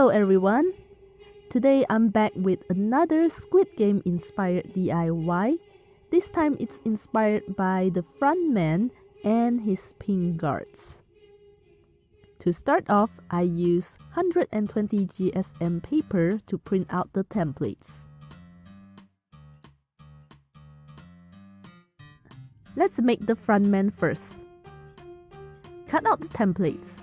Hello everyone! Today I'm back with another Squid Game inspired DIY. This time it's inspired by the front man and his pin guards. To start off, I use 120 GSM paper to print out the templates. Let's make the front man first. Cut out the templates.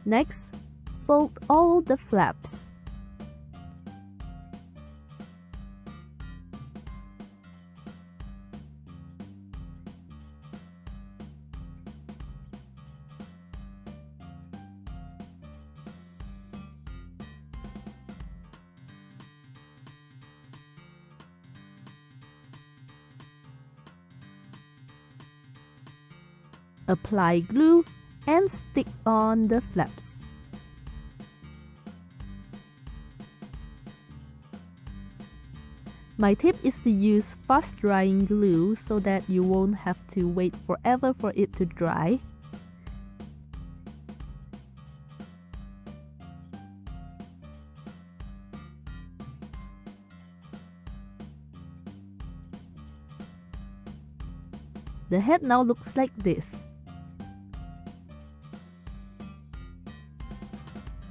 Next, fold all the flaps. Apply glue and stick on the flaps. My tip is to use fast drying glue so that you won't have to wait forever for it to dry. The head now looks like this.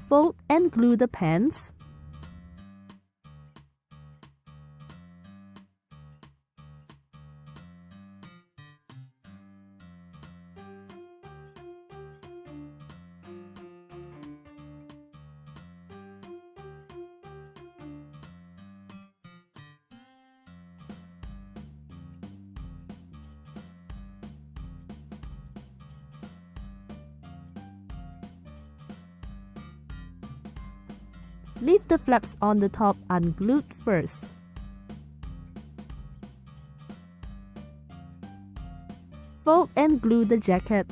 Fold and glue the pants. Leave the flaps on the top unglued first. Fold and glue the jacket.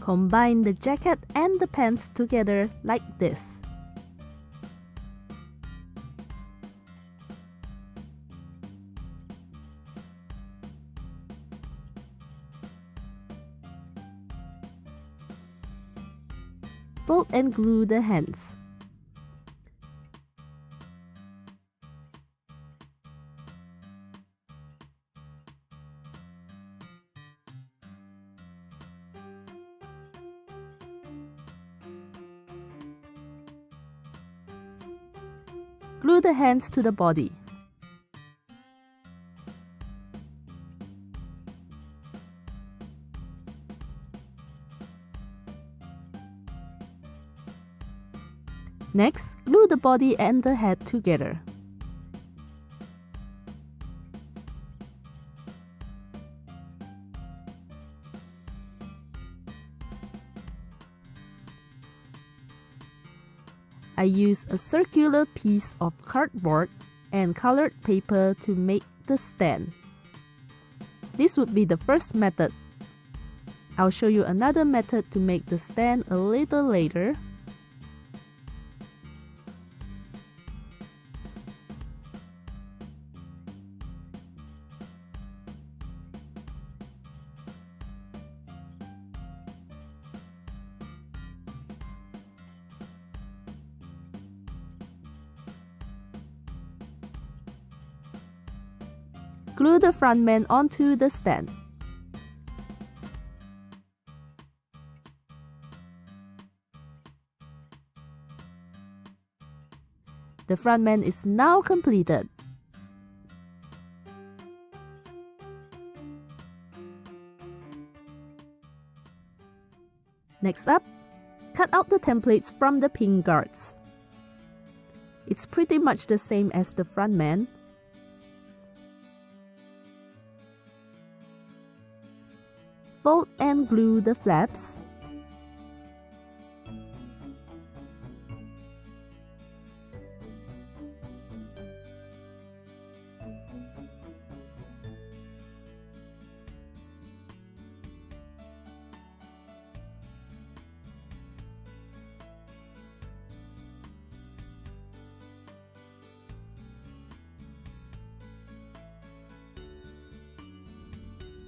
Combine the jacket and the pants together like this. Fold and glue the hands. Glue the hands to the body. Next, glue the body and the head together. I use a circular piece of cardboard and colored paper to make the stand. This would be the first method. I'll show you another method to make the stand a little later. Glue the front man onto the stand. The front man is now completed. Next up, cut out the templates from the pin guards. It's pretty much the same as the front man. Fold and glue the flaps.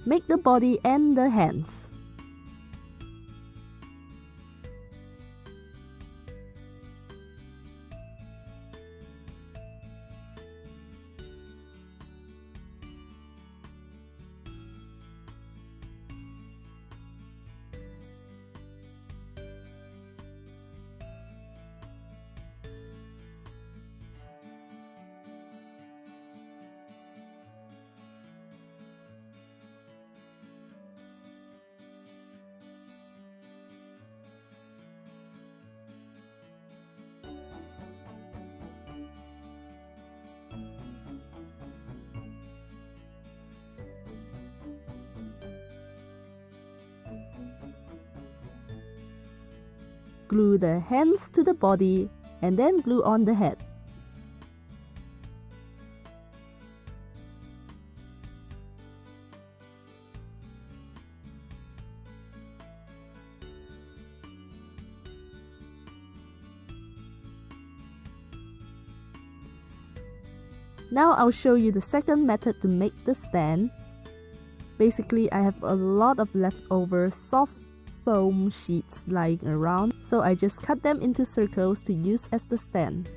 Make the body and the hands. Glue the hands to the body and then glue on the head. Now I'll show you the second method to make the stand. Basically, I have a lot of leftover soft foam sheets lying around, so I just cut them into circles to use as the stand.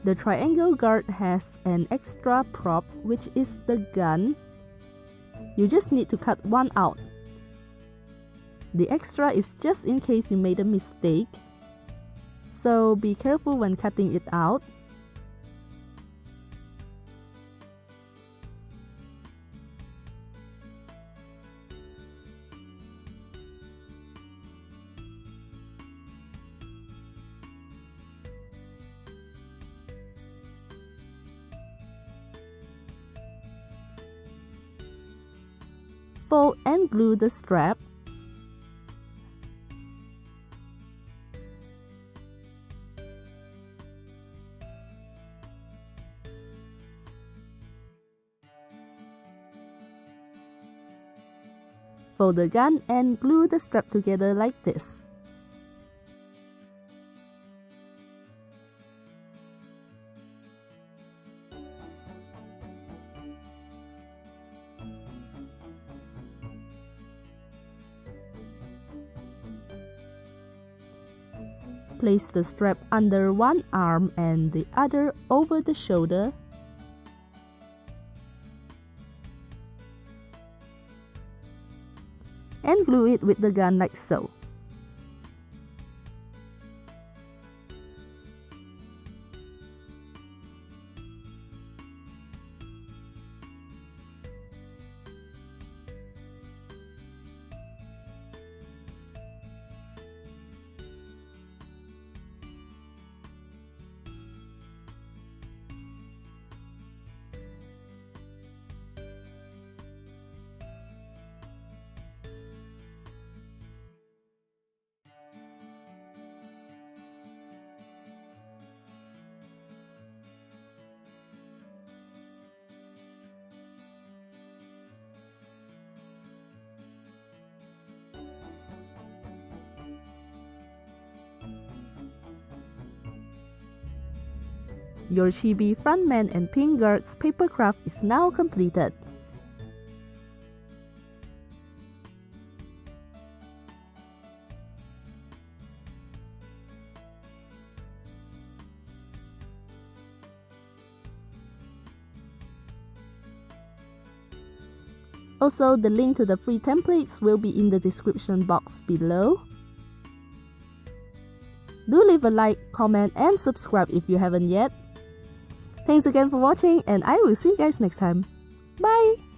The triangle guard has an extra prop, which is the gun. You just need to cut one out. The extra is just in case you made a mistake, so be careful when cutting it out. Fold and glue the strap. Fold the gun and glue the strap together like this. Place the strap under one arm and the other over the shoulder. And glue it with the gun like so. Your Chibi frontman and pin guards papercraft is now completed. Also, the link to the free templates will be in the description box below. Do leave a like, comment, and subscribe if you haven't yet. Thanks again for watching, and I will see you guys next time. Bye!